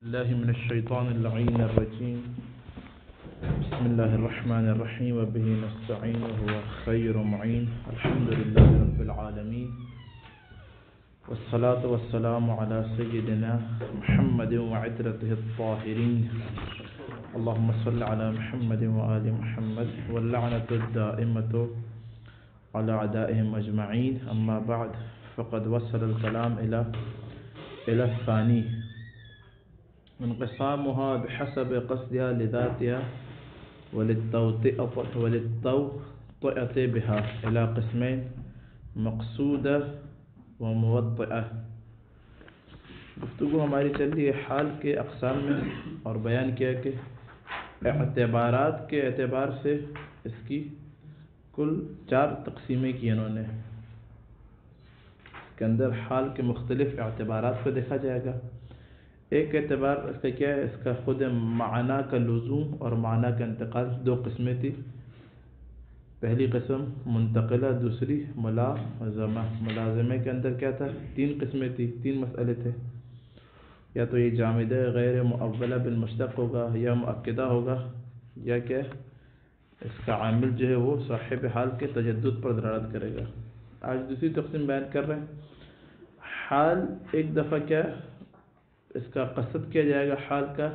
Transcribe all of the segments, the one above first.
الله من الشيطان اللعين الرجيم. بسم الله الرحمن الرحيم وبه نستعين وهو خير معين. الحمد لله رب العالمين والصلاة والسلام على سيدنا محمد وعترته الطاهرين. اللهم صل على محمد وآل محمد واللعنة الدائمة على أعدائهم أجمعين. أما بعد فقد وصل الكلام إلى الثاني انقسامها بحسب قصدها لذاتها وللتوطئة بها إلى قسمين: مقصودة وموطئة. گفتگو ہماری چل رہی ہے حال کے اقسام میں، اور بیان کیا کہ اعتبارات کے اعتبار سے اس کی کل 4 تقسیمیں کی انہوں نے. اس کے اندر حال کے مختلف اعتبارات کو دیکھا جائے گا. ایک اعتبار اس کا کیا ہے؟ اس کا خود معنی کا لزوم اور معنی کا انتقال. 2 قسمیں تھی. پہلی قسم منتقلہ، دوسری ملازمہ. ملازمے کے اندر کیا تھا؟ 3 قسمیں تھی، 3 مسئلے تھے. یا تو یہ جامدہ غیر مؤولہ بالمشتق ہوگا، یا مؤکدہ ہوگا، یا کیا اس کا عامل جو ہے وہ صاحب حال کے تجدد پر دلالت کرے گا. آج دوسری تقسیم بیان کر رہے ہیں. حال ایک دفعہ کیا اس کا قصد کیا جائے گا، حال کا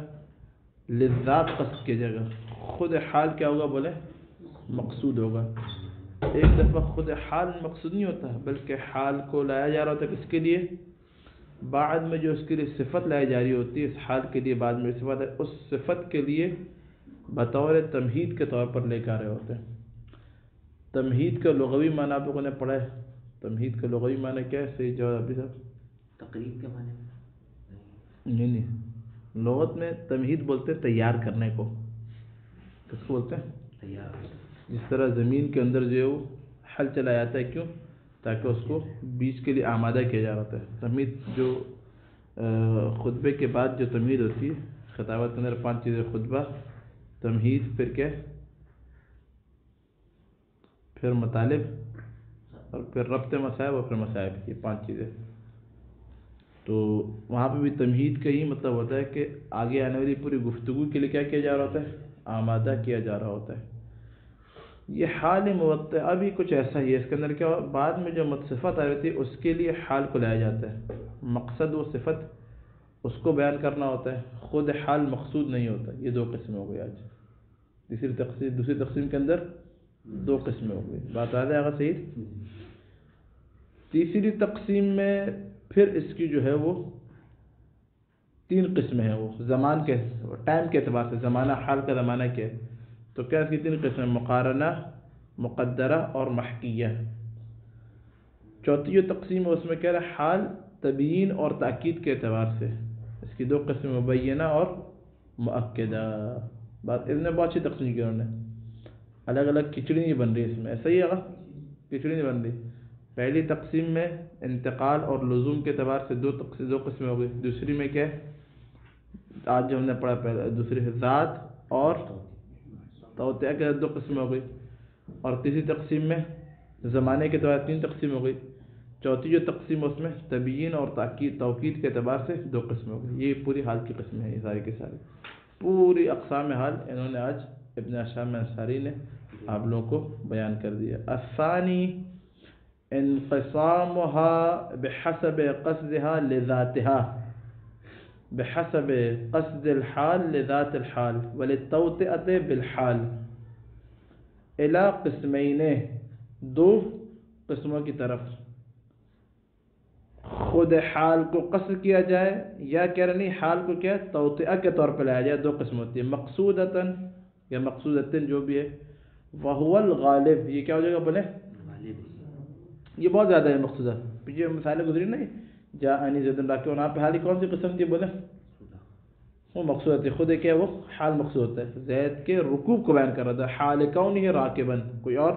لذات قصد کیا جائے گا. خود حال کیا ہوگا؟ بولے مقصود ہوگا. ایک دفعہ خود حال مقصود نہیں ہوتا، بلکہ حال کو لایا جا رہا ہوتا ہے کس کے لیے؟ بعد میں جو اس کے لیے صفت لائی جا رہی ہوتی ہے، اس حال کے لیے بعد میں صفت ہے، اس صفت کے لیے بطور تمہید کے طور پر لے کے آ رہے ہوتے ہیں. تمہید کا لغوی معنی آپ لوگوں نے پڑھا ہے. تمہید کا لغوی معنی کیا ہے؟ صحیح جواب ابھی صاحب. تقریب کے معنی نہیں، لغت میں تمہید بولتے ہیں تیار کرنے کو. کس کو بولتے ہیں؟ تیار. جس طرح زمین کے اندر جو ہے وہ حل چلا جاتا ہے، کیوں؟ تاکہ اس کو بیج کے لیے آمادہ کیا جا رہا ہے. تمہید جو خطبے کے بعد جو تمہید ہوتی ہے، خطابت کے اندر 5 چیزیں: خطبہ، تمہید، پھر کیا، پھر مطالب، اور پھر ربط مصائب، اور پھر مصائب. یہ 5 چیزیں. تو وہاں پہ بھی تمہید کا ہی مطلب ہوتا ہے کہ آگے آنے والی پوری گفتگو کے لیے کیا کیا جا رہا ہوتا ہے؟ آمادہ کیا جا رہا ہوتا ہے. یہ حال موطئہ بھی کچھ ایسا ہی ہے. اس کے اندر کیا ہوا؟ بعد میں جو صفت آ رہی تھی اس کے لیے حال کو لایا جاتا ہے. مقصد و صفت اس کو بیان کرنا ہوتا ہے، خود حال مقصود نہیں ہوتا. یہ 2 قسمیں ہو گئی. آج دوسری تقسیم کے اندر 2 قسمیں ہو گئی. بات آ جائے گا صحیح. تیسری تقسیم میں پھر اس کی جو ہے وہ 3 قسمیں ہیں. وہ زمان کے ٹائم کے اعتبار سے، زمانہ، حال کا زمانہ کیا ہے؟ تو کیا اس کی 3 قسمیں؟ مقارنہ، مقدرہ اور محکیہ. چوتھی جو تقسیم ہے اس میں کہہ رہا ہے حال تبیین اور تاکید کے اعتبار سے. اس کی 2 قسمیں مبینہ اور مؤکدہ. اس نے بہت اچھی تقسیم کی انہوں نے. الگ الگ کھچڑی نہیں بن رہی اس میں. ایسا ہی ہے، کھچڑی نہیں بن رہی. پہلی تقسیم میں انتقال اور لزوم کے اعتبار سے 2 قسمیں ہو گئی. دوسری میں کیا ہے؟ آج جو ہم نے پڑھا پہلے، دوسری ذات اور توطئہ کے 2 قسمیں ہو گئی. اور تیسری تقسیم میں زمانے کے اعتبار 3 تقسیم ہو گئی. چوتھی جو تقسیم اس میں تبیین اور توکید کے اعتبار سے 2 قسمیں ہو گئی. یہ پوری حال کی قسمیں ہیں. یہ ساری کی ساری پوری اقسام حال انہوں نے آج ابن ہشام انصاری نے آپ لوگوں کو بیان کر دیا. الثانی انقسامها بحسب قصدها لذاتها، بحسب قصد الحال لذات الحال وللتوطئة بالحال الى قسمین، 2 قسموں کی طرف. خود حال کو قصد کیا جائے، یا کہہ رہے نہیں حال کو کیا توطئہ کے طور پر لایا جائے. 2 قسم ہوتی ہے، مقصودتاً یا مقصودتاً جو بھی ہے. وهو الغالب، یہ کیا ہو جائے گا؟ بولے یہ بہت زیادہ ہے. مقصودہ پیچھے مثالیں گزری نہیں، جاءنی زید راکب، وہاں پہ حالی کون سی قسم تھی؟ بولے وہ مقصود ہے. خود کیا وہ حال مقصود ہوتا ہے. زید کے رکوب کو بیان کر رہا تھا، حال کونہ راکباً. کوئی اور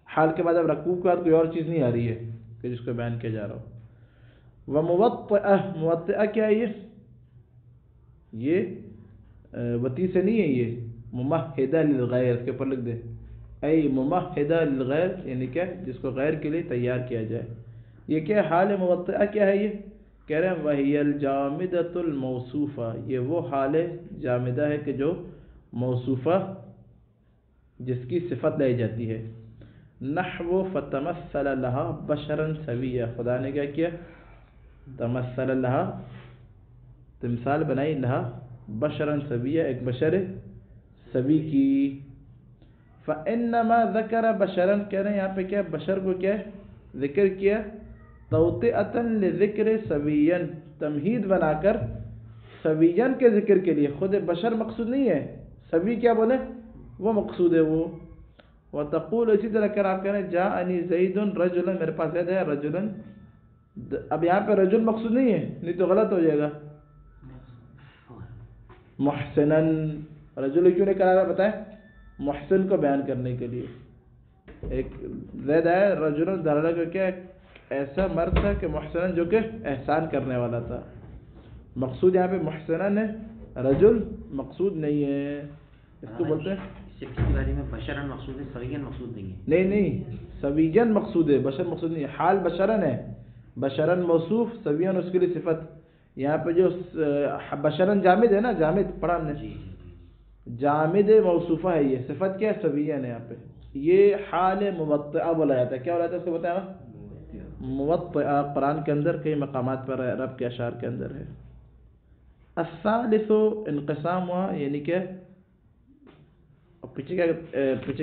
حال کے بعد اب رکوب کے بعد کوئی اور چیز نہیں آ رہی ہے کہ جس کو بیان کیا جا رہا ہو. وموطئہ، موطئہ کیا ہے؟ یہ وطی سے نہیں ہے، یہ ممہدہ للغیر. اس کے اوپر لکھ دے ای ممہدہ للغیر، یعنی کیا؟ جس کو غیر کے لیے تیار کیا جائے. یہ کیا حال موطئہ کیا ہے؟ کہہ رہے ہیں وہی الجامدۃ الموصوفہ، یہ وہ حال جامدہ ہے کہ جو موصوفہ جس کی صفت لائی جاتی ہے. نحو فتمثل لہا بشرا سویا، خدا نے کیا کیا؟ تمثل لہا، تمثال بنائی، لہا بشرا سویا، ایک بشر سوی کی. فانما ذکر بشرا، کہہ رہے ہیں یہاں پہ کیا بشر کو کیا ذکر کیا؟ توطئۃ لذکر سویا، تمہید بنا کر سویا کے ذکر کے لیے. خود بشر مقصود نہیں ہے، سوی کیا بولے وہ مقصود ہے وہ. وتقول، اسی طرح کر آپ کہہ رہے ہیں جاءنی زید رجلا، میرے پاس زید ہے رجلا. اب یہاں پہ رجل مقصود نہیں ہے، نہیں تو غلط ہو جائے گا. محسنا، رجل کیوں نہیں کرا رہا بتائیں؟ محسن کو بیان کرنے کے لیے. ایک زید ہے رجل دھڑا کو کیا ایسا مرد تھا کہ محسنا جو کہ احسان کرنے والا تھا. مقصود یہاں پہ محسنا ہے، رجل مقصود نہیں ہے. اس کو بولتے ہیں میں بشرن مقصود ہے، سویین مقصود نہیں ہے. نہیں سویین مقصود ہے، بشر مقصود نہیں ہے. حال بشرن ہے، بشرن موصوف، سویین اس کے لیے صفت. یہاں پہ جو بشرن جامد ہے نا، جامد پڑھا ہم نے، جامد موصوفہ ہے، یہ صفت کیا ہے؟ سویین ہے. یہاں پہ یہ حال موطئہ بولا جاتا ہے. کیا بولا جاتا ہے اس کو بتایا؟ موطئہ. قرآن کے اندر کئی مقامات پر رب کے اشعار کے اندر ہے. الثالث انقسام ہوا، یعنی کہ پیچھے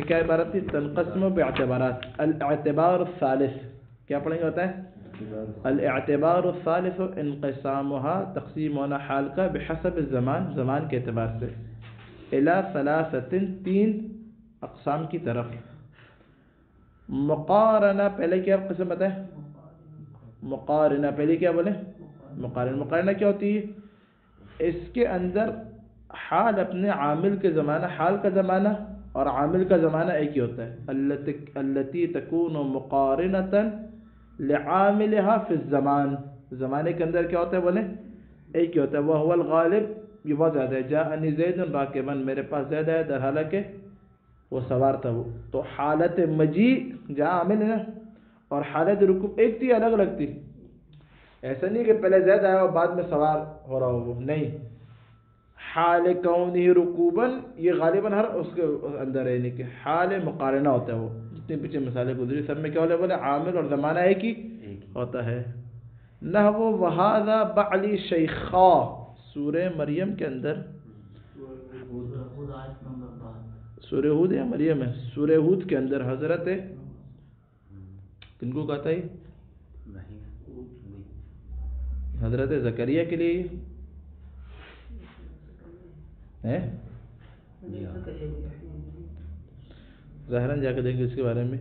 کیا عبارت تھی؟ تنقسم باعتبارات. الاعتبار الثالث، کیا پڑھیں گے ہوتا ہے؟ الاعتبار الثالث انقسامها، تقسیم ہونا حال کا بحسب الزمان، زمان کے اعتبار سے. الى ثلاثۃ، تین اقسام کی طرف. مقارنہ، پہلے کیا قسم بتائیں؟ مقارنہ پہلے کیا بولے؟ مقارنہ کیا ہوتی ہے؟ اس کے اندر حال اپنے عامل کے زمانہ، حال کا زمانہ اور عامل کا زمانہ ایک ہی ہوتا ہے. التي تكون مقارنة لعاملها في الزمان، زمانے کے اندر کیا ہوتا ہے بولے؟ ایک ہی ہوتا ہے. وهو الغالب، یہ بہت زیادہ ہے. جاءنی زید راکبا، میرے پاس زید ہے در حالانکہ وہ سوار تھا. وہ تو حالت مجیء جہاں عامل ہے نا، اور حالت رکوب ایک تھی، الگ الگ تھی. ایسا نہیں کہ پہلے زید آیا اور بعد میں سوار ہو رہا ہو، وہ نہیں. حال کونہ رکوباً، یہ غالباً ہر اس کے اندر ہے، یعنی کہ حال مقارنہ ہوتا ہے. وہ جتنے پیچھے مثالیں گزری سب میں کیا بولے؟ عامل اور زمانہ ایک ہی ہوتا ہے. نحو وہذا بعلی شیخا، سورہ مریم کے اندر، سورہ ہود یا مریم ہے؟ سورہ ہود کے اندر حضرت کن کو کہتا ہے؟ حضرت زکریا کے لیے ہے. ظاہراً جا کے دیکھیں اس کے بارے میں.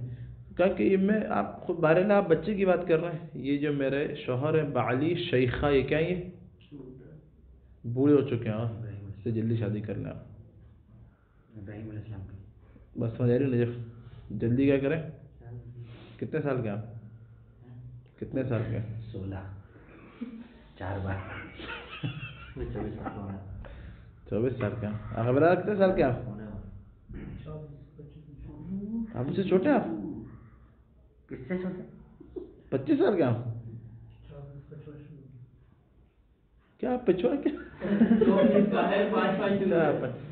کہا کہ یہ میں آپ خود بارے میں، آپ بچے کی بات کر رہے ہیں. یہ جو میرے شوہر ہیں بعلی شیخہ، یہ کیا ہے؟ یہ بوڑھے ہو چکے ہیں، اس سے جلدی شادی کرنا. ابراہیم علیہ السلام کی بس سمجھ رہی نجف، جلدی کیا کریں؟ کتنے سال کے آپ؟ کتنے سال کے؟ 16، 4 بار 24 سال کا. خبر کتنے سال کے آپ؟ آپ مجھ سے چھوٹے؟ آپ کس سے چھوٹے؟ 25 سال کے آپ؟ کیا پچھوڑا؟ کیا 25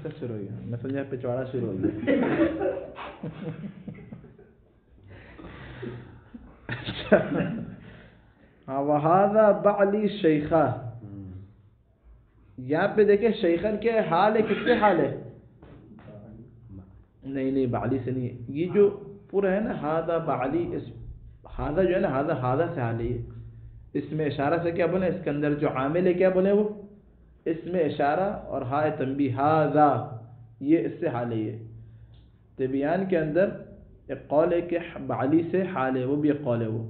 سے شروع ہو گیا، میں سمجھا پچھواڑا شروع ہو گیا. ہاں، وہذا بعلی شیخہ. یہاں پہ دیکھیں شیخن کے حال ہے، کس سے حال ہے؟ نہیں بعلی سے نہیں ہے. یہ جو پورا ہے نا ہاذا بعلی، ہاذا جو ہے نا، ہاذا سے حال ہے. اس میں اشارہ سے کیا بولے؟ اس کے اندر جو عامل ہے کیا بولے؟ وہ اس میں اشارہ اور ہائے تنبیہ، ہاذا، یہ اس سے حال ہے. یہ طبیان کے اندر ایک قول ہے کہ بعلی سے حال ہے، وہ بھی ایک قول ہے وہ.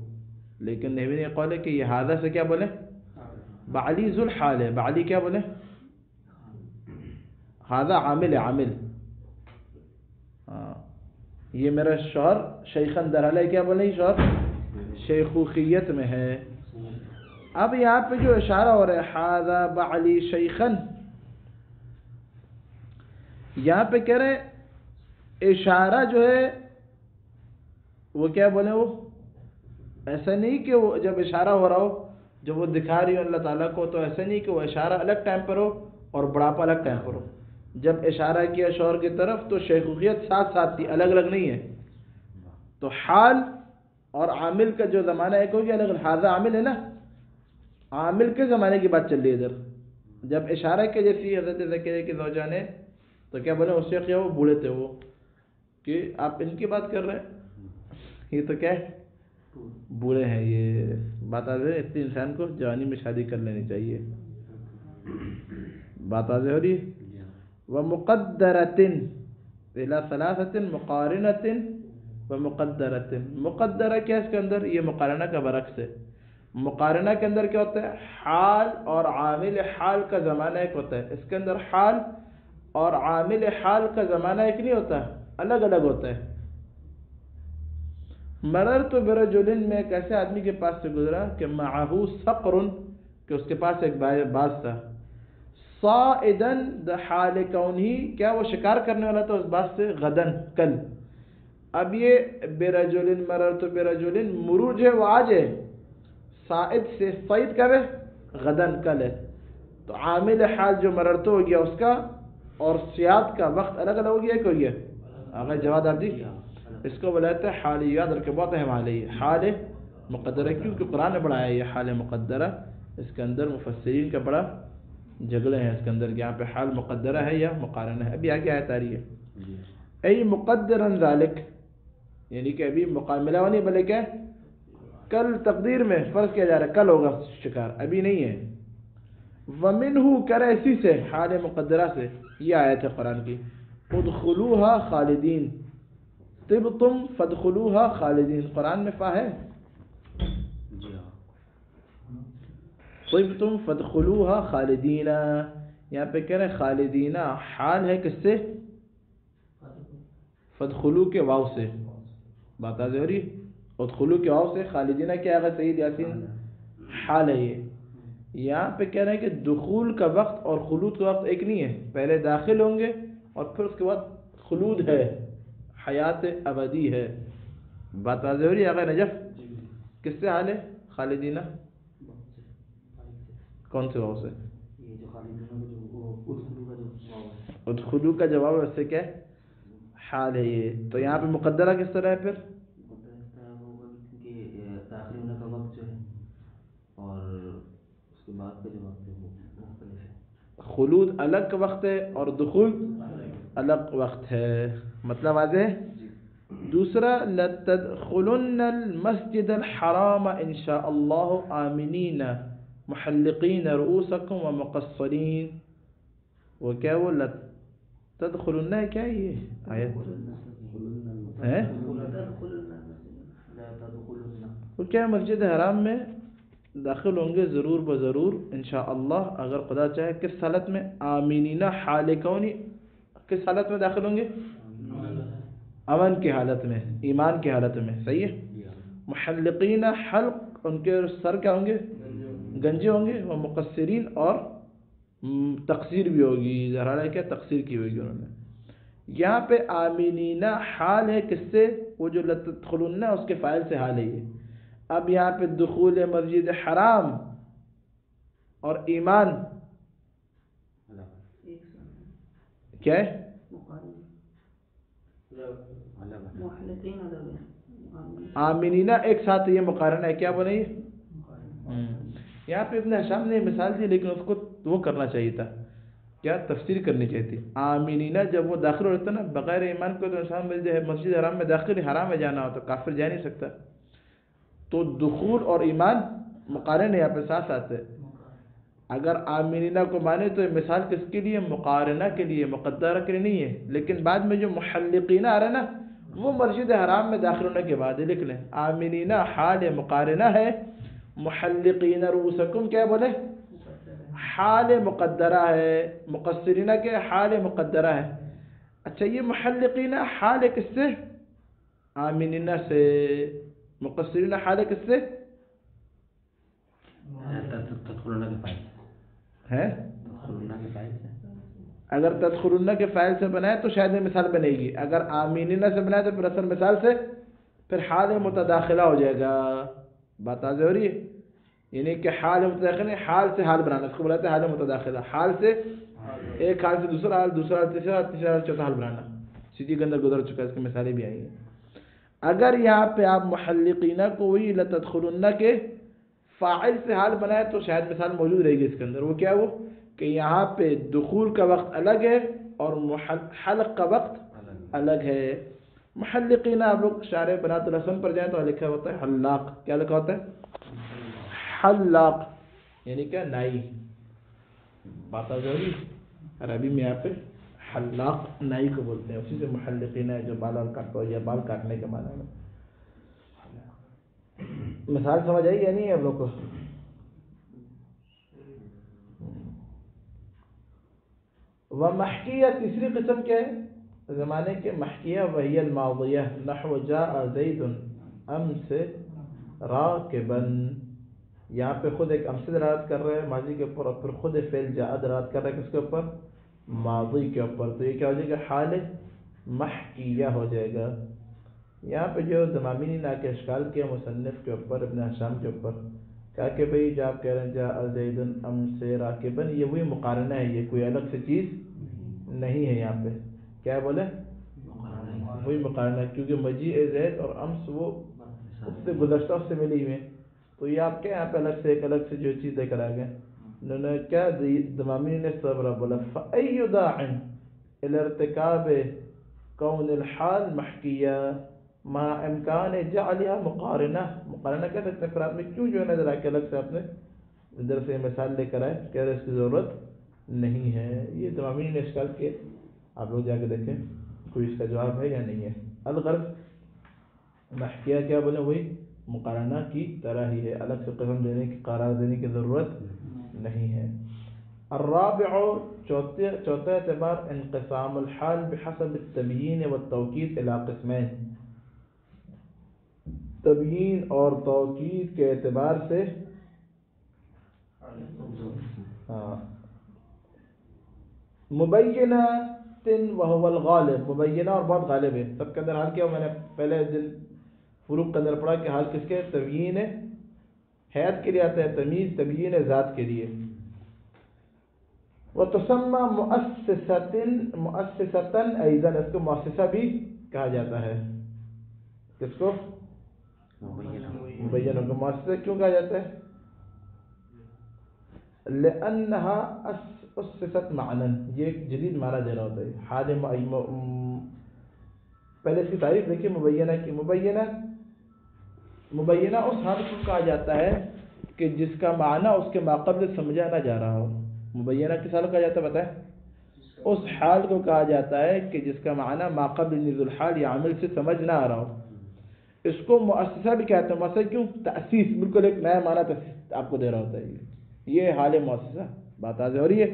لیکن نحوی نے ایک قول ہے کہ یہ ہاذا سے کیا بولے؟ بعلی ذو الحال ہے. بعلی کیا بولے؟ ہاذا عامل ہے، عامل. ہاں، یہ میرا شوہر شیخن درحال ہے، کیا بولے؟ شوہر شیخوخیت میں ہے. اب یہاں پہ جو اشارہ ہو رہا ہے ہاذا بعلی شیخن، یہاں پہ کہہ رہے ہیں اشارہ جو ہے وہ کیا بولے؟ وہ ایسا نہیں کہ وہ جب اشارہ ہو رہا ہو جو وہ دکھا رہی ہو اللہ تعالیٰ کو، تو ایسا نہیں کہ وہ اشارہ الگ ٹائم پر ہو اور بڑھاپا الگ ٹائم پر ہو. جب اشارہ کیا شوہر کی طرف تو شیخوخیت ساتھ ساتھ تھی، الگ الگ نہیں ہے. تو حال اور عامل کا جو زمانہ ایک ہو گیا الگ الگ. حاضہ عامل ہے نا، عامل کے زمانے کی بات چل رہی ہے ادھر. جب اشارہ کے جیسی حضرت زکریا کی زوجہ نے تو کیا بولے، اس وقت وہ بوڑھے تھے وہ، کہ آپ ان کی بات کر رہے ہیں، یہ تو کیا ہے بوڑھے ہیں. یہ بات آ رہی اتنی انسان کو جوانی میں شادی کر لینی چاہیے. بات آ رہی ہے. وَمُقَدَّرَةٍ إِلَى ثَلَاثَةٍ مُقَارِنَةٍ وَمُقَدَّرَةٍ. مقدرہ کیا اس کے اندر، یہ مقارنہ کا برعکس ہے. مقارنہ کے اندر کیا ہوتا ہے، حال اور عامل حال کا زمانہ ایک ہوتا ہے. اس کے اندر حال اور عامل حال کا زمانہ ایک نہیں ہوتا، الگ الگ ہوتا ہے. مررت برجل میں ایک ایسے آدمی کے پاس سے گزرا کہ معہو صقر، کہ اس کے پاس ایک باز تھا. صائدن حال کونہی، کیا وہ شکار کرنے والا تھا اس باز سے، غدن کل. اب یہ برجل مررت برجل مرور جو ہے وہ آج ہے، صائد سے صید کب ہے، غدن کل ہے. تو عامل حال جو مررت ہو گیا اس کا اور سیاد کا وقت الگ الگ ہو گیا. ایک ہو گیا آگے جواد آپ جی. اس کو بلاتے ہیں حال، یاد رکھے بہت اہم حال ہے یہ حال مقدرہ، کیونکہ قرآن نے بڑھایا یہ حال مقدرہ. اس کے اندر مفسرین کا بڑا جھگڑے ہیں اس کے اندر کہ یہاں پہ حال مقدرہ ہے یا مقارنہ ہے. ابھی آگے آیت آ رہی ہے. ای مقدرا ذالک، یعنی کہ ابھی مقابلہ نہیں بلکہ کل تقدیر میں فرض کیا جا رہا ہے کل ہوگا شکار، ابھی نہیں ہے. ومنہ کرے اسی سے حال مقدرہ سے یہ آیت ہے قرآن کی. ادخلوها خالدین، طبتم فادخلوها خالدین. قرآن میں فا ہے، طبتم فادخلوها خالدین. یہاں پہ کہہ رہے خالدین حال ہے کس سے، فادخلو کے واو سے. بات آ رہی، ادخلو کے واو سے. خالدین کیا ہے سید یاسین، حال ہے. یہ یہاں پہ کہہ رہے ہیں کہ دخول کا وقت اور خلود کا وقت ایک نہیں ہے. پہلے داخل ہوں گے اور پھر اس کے بعد خلود ہے، حیات ابدی ہے. بات واضح ہو رہی ہے. اگر نجف کس سے حال ہے خالدینہ، کون سے واو سے، ادخلو کا جواب ہے، اس سے کیا ہے حال ہے یہ. تو یہاں پہ مقدرہ کس طرح ہے پھر، داخل ہونے کا وقت جو ہے اور اس کے بعد کا جو وقت ہے وہ مختلف ہے. خلود الگ وقت ہے اور دخول الگ وقت ہے. مطلب واضح ہے. دوسرا لتدخلن المسجد الحرام ان شاء اللہ آمنین محلقین رؤوسکم ومقصرین. وہ کیا وہ لتدخلن ہے، کیا یہ آیت ہے، وہ کیا مسجد حرام میں داخل ہوں گے ضرور بضرور انشاءاللہ اگر خدا چاہے. کس حالت میں، آمینین حال کونی، کس حالت میں داخل ہوں گے، امن کی حالت میں، ایمان کی حالت میں. صحیح ہے. محلقین حلق، ان کے سر کیا ہوں گے، گنجے ہوں گے. وہ مقصرین اور تقصیر بھی ہوگی، ظاہر ہے کیا تقصیر کی ہوگی انہوں نے. یہاں پہ آمینین حال ہے کس سے، وہ جو لتدخلن اس کے فاعل سے حال ہے یہ. اب یہاں پہ دخول مسجد حرام اور ایمان کیا ہے، آمینین ایک ساتھ یہ مقارنہ ہے. کیا بولے یہاں پہ ابن ہشام نے مثال دی لیکن اس کو وہ کرنا چاہیے تھا، کیا تفسیر کرنی چاہیے تھی. آمینین جب وہ داخل ہوتا نا بغیر ایمان کو تو انسان مسجد حرام میں داخل حرام میں جانا ہو تو کافر جا نہیں سکتا. تو دخول اور ایمان مقارن یہاں پہ ساتھ ساتھ ہے. اگر آمینینہ کو مانے تو یہ مثال کس کے لیے، مقارنہ کے لیے، مقدرہ کے لیے نہیں ہے. لیکن بعد میں جو محلقینہ آ رہا ہے نا وہ مسجد حرام میں داخل ہونے کے بعد لکھ لیں. آمینینہ حال مقارنہ ہے، محلقین رؤوسکم کیا بولے حال مقدرہ ہے، مقصرینہ کے حال مقدرہ ہے. اچھا یہ محلقین حال کس سے، آمینینہ سے. مقصرین حال کس سے ہے، اگر تدخلن کے فاعل سے بنائے تو شاید یہ مثال بنے گی. اگر آمینینہ سے بنائے تو پھر اصل مثال سے پھر حال متداخلہ ہو جائے گا. بات واضح ہو رہی ہے. یعنی کہ حال متداخل حال سے حال بنانا، اس کو بلاتے ہیں حال متداخلہ، حال سے ایک حال سے دوسرا حال، دوسرا حال تیسرا حال، تیسرا حال چوتھا حال بنانا. سیدھی کے اندر گزر چکا ہے، اس کی مثالیں بھی آئی ہیں. اگر یہاں پہ آپ محلقینہ کو وہی لتدخلن کے فاعل سے حال بنائے تو شاید مثال موجود رہے گی اس کے اندر. وہ کیا؟ وہ کہ یہاں پہ دخول کا وقت الگ ہے اور حلق کا وقت الگ ہے. محلقینہ آپ لوگ شارح بنات الحسن پر جائیں تو لکھا ہوتا ہے حلاق. کیا لکھا ہوتا ہے؟ حلاق، یعنی کہ نائی. بات آ جائے گی عربی میں یہاں پہ حلاق نائی کو بولتے ہیں، اسی سے محلقینہ ہے جو بال کاٹتا ہو یا بال کاٹنے کے معنی میں. مثال سمجھ آئی یا نہیں ہے ہم لوگ کو؟ وہ محکیہ تیسری قسم کے زمانے کے محکیہ وہی الماضیہ نحو جاء زید امس راکبا. یہاں پہ خود ایک امس دلالت کر رہے ہیں ماضی کے اوپر، اور پھر خود فعل جاء دلالت کر رہے ہیں کس کے اوپر؟ ماضی کے اوپر. تو یہ کیا ہو جائے گا؟ حال محکیہ ہو جائے گا. یہاں پہ جو ضمامین لا کے اشکال کیا مصنف کے اوپر، ابن حشام کے اوپر، کہا کہ بھئی جو آپ کہہ رہے ہیں جاء زید امس راکبا، یہ وہی مقارنہ ہے، یہ کوئی الگ سے چیز نہیں ہے. یہاں پہ کیا بولے؟ وہی مقارنہ ہے، کیونکہ مجیء زید اور امس وہ اس سے گزشتہ اس سے ملی ہوئے. تو یہ آپ کے یہاں پہ الگ سے ایک الگ سے جو چیز لے کر آ گئے. انہوں نے کیا ضمامین نے صبر بولا فَأَيُّ دَاعٍ إِلَى ارْتِكَابِ كَوْنِ الْحَالِ مَحْكِيًّا مَعَ إِمْكَانِ جَعْلِهَا مُقَارِنَةً. مقارنہ کہہ سکتے ہیں پھر آپ نے کیوں جو ہے نظر آ کے الگ سے آپ نے ادھر سے مثال لے کر آئے، کہہ رہے اس کی ضرورت نہیں ہے. یہ ضمامین نے اشکال کیے، آپ لوگ جا کے دیکھیں کوئی اس کا جواب ہے یا نہیں ہے. الغرض محکیہ کیا بولے؟ وہی مقارنہ کی طرح ہی ہے، الگ سے قسم دینے کی قرار دینے کی ضرورت نہیں ہے. الرابع چوتھا اعتبار انقسام الحال بحسب التبیین والتوکید الى قسمین. تبیین اور توکید کے اعتبار سے مبینہ وهو الغالب، مبینہ اور بہت غالب ہے. سب کے اندر حال کیا؟ میں نے پہلے دن فروق کے اندر پڑھا کہ حال کس کے؟ تبیین حیات کے لیے آتا ہے، تمیز تبیین ذات کے لیے. وتسمى مؤسسة ایضا، اس کو مؤسسہ بھی کہا جاتا ہے. کس کو؟ مبینہ کو مؤسسہ کیوں کہا جاتا ہے؟ لأنها أسست معنى، یہ ایک جدید معنی دے رہا ہوتا ہے. حال پہلے اس کی تعریف دیکھیے مبینہ کی. مبینہ اس حال کو کہا جاتا ہے کہ جس کا معنی اس کے ماقبل سمجھا نہ جا رہا ہو. مبینہ کس حال کو کہا جاتا ہے بتائیں؟ اس حال کو کہا جاتا ہے کہ جس کا معنی ماقبل نزول الحال یا عامل سے سمجھ نہ آ رہا ہو. اس کو مؤسسہ بھی کہتے ہیں. مؤسسہ کیوں؟ تأسیس، بالکل ایک نیا معنی تأسیس آپ کو دے رہا ہوتا ہے. یہ حال مؤسسہ. بات واضح ہو رہی ہے؟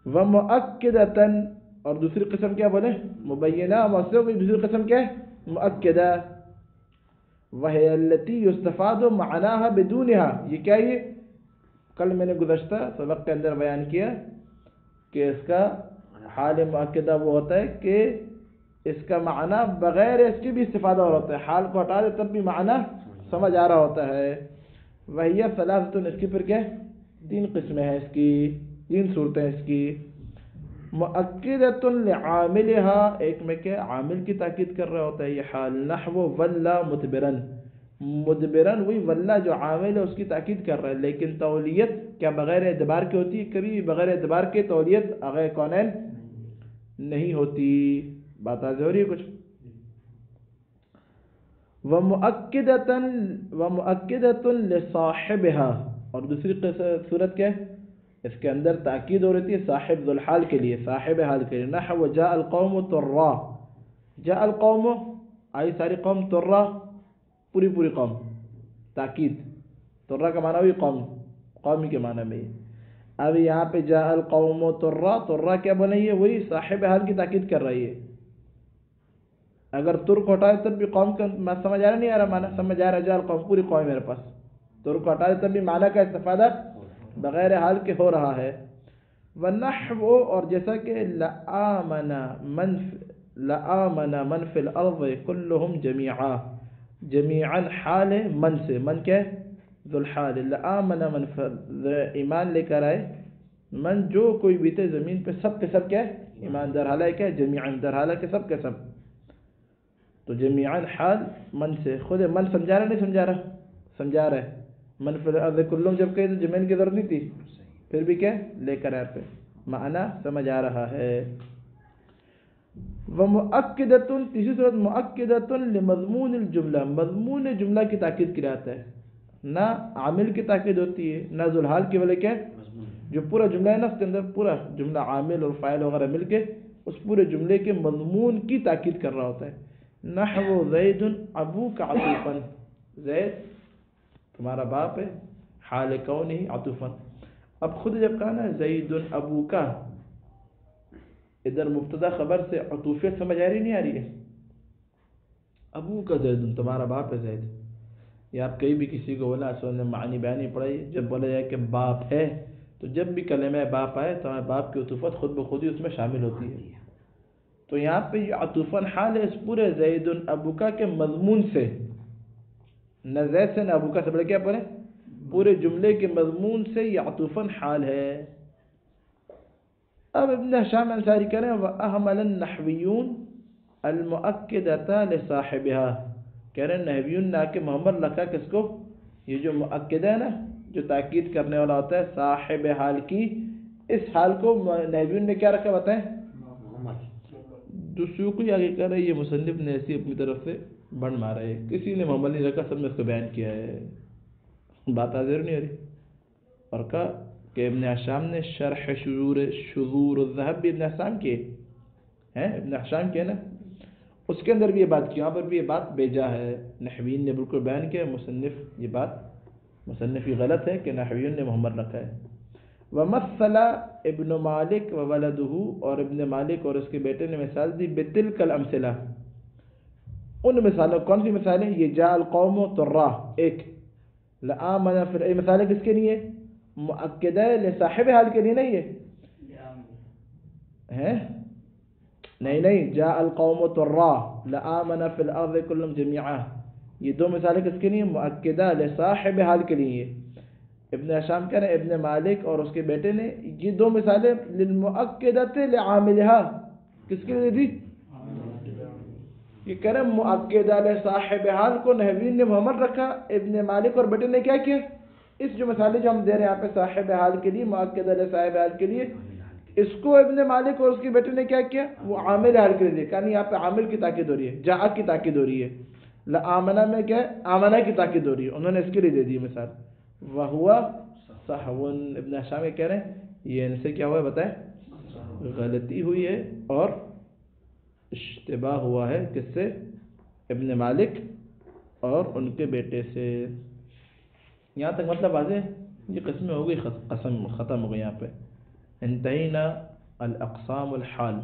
ومؤکدۃ، اور دوسری قسم کیا بولے؟ مبینہ مؤسسہ کی دوسری قسم کیا ہے؟ مؤکدہ. وہی التي يستفاد معناها بدونها. یہ کیا؟ یہ کل میں نے گزشتہ سبق کے اندر بیان کیا کہ اس کا حال مؤکدہ وہ ہوتا ہے کہ اس کا معنی بغیر اس کی بھی استفادہ ہو رہا ہوتا ہے. حال کو ہٹا دے تب بھی معنی سمجھ آ رہا ہوتا ہے. وہی ثلاثۃ، اس کی پھر کیا؟ تین قسمیں ہیں اس کی، تین صورتیں اس کی. مؤکدۃ لعاملها، ایک میں کہ عامل کی تاکید کر رہا ہوتا ہے یہ حال. نحو ولا مدبرن. مدبرن وہی ولا جو عامل ہے اس کی تاکید کر رہا ہے، لیکن تولیت کیا بغیر اعتبار کے ہوتی ہے؟ کبھی بغیر اعتبار کے تولیت آغا کونین نہیں ہوتی. بات آج ہو رہی ہے کچھ؟ ومؤکدۃ لصاحبها، اور دوسری صورت کیا ہے؟ اس کے اندر تاکید ہو رہی ہے صاحب ذو الحال کے لیے، صاحب حال کے لیے. نحو جاء القوم طرا. جاء القوم، آئی ساری قوم. طرا پوری قوم. تاکید. طرا کا معنی بھی قومی کے معنی میں. اب یہاں پہ جاء القوم طرا، طرا کیا بنے؟ یہ وہی صاحب حال کی تاکید کر رہی ہے. اگر ترک ہٹائے تب بھی قوم کا سمجھ آ رہا نہیں آ رہا معنی؟ سمجھ آ رہا ہے. جاء القوم پوری قوم میرے پاس. ترک ہٹائے تب بھی معنی کا استفادہ بغیر حال کے ہو رہا ہے. ونحو، اور جیسا کہ لآمن من فی الارض كلهم جميعا. جمیعاً حال ہے من سے، من کیا ہے؟ ذو الحال، لآمن من ایمان لے کر آئے، من جو کوئی بھی تھے زمین پہ سب کے سب کیا ہے؟ ایمان. در حالہ کیا ہے؟ جمیعاً، در حالہ کے سب کے سب. تو جمیعاً حال من سے، خود من سمجھا رہا نہیں سمجھا رہا؟ سمجھا رہا ہے. من فی الارض کلہم جب کہے تو جمیعاً کی ضرورت نہیں تھی، پھر بھی کیا لے کر آئے پہ معنی سمجھ آ رہا ہے. ومؤکدۃ، تیسری صورت مؤکدۃ لمضمون الجملہ، مضمون جملہ کی تاکید کی جاتا ہے. نہ عامل کی تاکید ہوتی ہے نہ ذوالحال کی، بلکہ کیا ہے؟ جو پورا جملہ ہے نا اس کے اندر پورا جملہ عامل اور فاعل وغیرہ مل کے اس پورے جملے کے مضمون کی تاکید کر رہا ہوتا ہے. نحو زید ابوک عطوفا، زید تمہارا باپ ہے، حال کونہ عطوفا. اب خود جب کہا نا زید ابوک، ادھر مبتدا خبر سے عطوفیت سمجھ آ رہی نہیں آ رہی ہے؟ ابوک زید، تمہارا باپ ہے زید. یا آپ کہیں بھی کسی کو بولا اصل میں معنی بیان نہیں پڑھائی، جب بولا جائے کہ باپ ہے تو جب بھی کلمہ باپ آئے تو ہمیں باپ کی عطوفت خود بخود ہی اس میں شامل ہوتی ہے. تو یہاں پہ یہ عطوفاً حال ہے اس پورے زید ابوکا کے مضمون سے، نہ زید سے نہ ابوکا سے، بڑے کیا پڑھیں پورے جملے کے مضمون سے یہ عطوفاً حال ہے. اب ابن ہشام انصاری کہہ رہے ہیں وَأَهْمَلَ النَّحْوِيُّونَ الْمُؤَكِّدَةَ لِصَاحِبِهَا، کہہ رہے ہیں نحویون نے آ کے محمد رکھا کس کو؟ یہ جو مؤکد ہے نا، جو تاکید کرنے والا ہوتا ہے صاحب حال کی، اس حال کو نحویون نے کیا رکھا بتائیں؟ دسوقی آگے کہہ رہے ہیں یہ مصنف نے ایسی اپنی طرف سے بڑھ مارا ہے، کسی نے محمد نہیں رکھا، سب نے اس کو بیان کیا ہے. بات حاضر نہیں ہو رہی. اور کہا کہ ابن ہشام نے شرح شذور الذهب بھی ابن ہشام کیے ہیں، ابن ہشام کیے نا، اس کے اندر بھی یہ بات کی، یہاں پر بھی یہ بات بیجا ہے. نحویین نے بالکل بیان کیا، مصنف یہ بات مصنف یہ غلط ہے کہ نحویین نے محمد رکھا ہے. ومثل ابن مالک وولدہ، اور ابن مالک اور اس کے بیٹے نے مثال دی بتلک الامثلہ، ان مثالوں. کون سی مثالیں؟ یہ جاء القوم طرا، ایک لآمن فی، یہ مثالیں کس کے لیے؟ مؤکدہ لصاحب حال کے لیے نہیں ہے، نہیں جاء القوم طرا لآمن فی الارض کلہم جمیعا، یہ دو مثالیں کس کے لیے؟ مؤکدہ لصاحب حال کے لیے. ابن ہشام کہہ رہے ہیں ابن مالک اور اس کے بیٹے نے یہ دو مثالیں للمؤکدۃ لعاملها، کس کے لیے دی؟ یہ کہہ رہے ہیں مؤکدہ لصاحب حال کو نحویین نے محمد رکھا، ابن مالک اور بیٹے نے کیا کیا؟ اس جو مثالیں جو ہم دے رہے ہیں یہاں پہ صاحب حال کے لیے، مؤکدہ لصاحب حال کے لیے، اس کو ابن مالک اور اس کے بیٹے نے کیا کیا؟ وہ عامل حال کے لیے. کہا یہاں پہ عامل کی تاکید ہو رہی ہے، جاء کی تاکید ہو رہی ہے، لآمنہ میں کیا ہے؟ آمنہ کی تاکید ہو رہی ہے، انہوں نے اس کے لیے دے دی مثال. وہوا صحون، ابن ہشام کہہ رہے ہیں یہ ان سے کیا ہوا ہے بتائیں؟ غلطی ہوئی ہے اور اشتباہ ہوا ہے. کس سے؟ ابن مالک اور ان کے بیٹے سے. یہاں تک مطلب واضح ہے؟ یہ قسمیں ہو گئی قسم ختم ہو گئی. یہاں پہ انتہینا الاقسام الحال.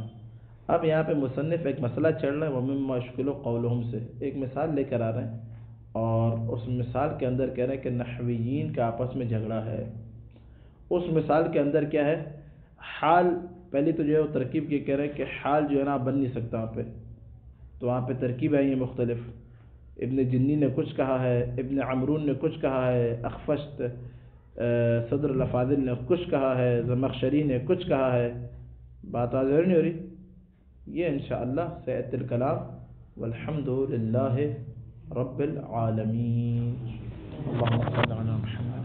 اب یہاں پہ مصنف ایک مسئلہ چڑھ رہا ہے ومما یشکل قولہم سے، ایک مثال لے کر آ رہے ہیں اور اس مثال کے اندر کہہ رہے ہیں کہ نحویین کا آپس میں جھگڑا ہے. اس مثال کے اندر کیا ہے؟ حال پہلی تو جو ہے وہ ترکیب کی کہہ رہے ہیں کہ حال جو ہے نا بن نہیں سکتا وہاں پہ، تو وہاں پہ ترکیب آئی ہے مختلف. ابن جنی نے کچھ کہا ہے، ابن عمرون نے کچھ کہا ہے، اخفشت صدر الافاضل نے کچھ کہا ہے، زمخشری نے کچھ کہا ہے. بات واضح نہیں ہو رہی؟ یہ انشاءاللہ سیأتی الکلام والحمد للہ رب العالمین. اللہم صل علی محمد.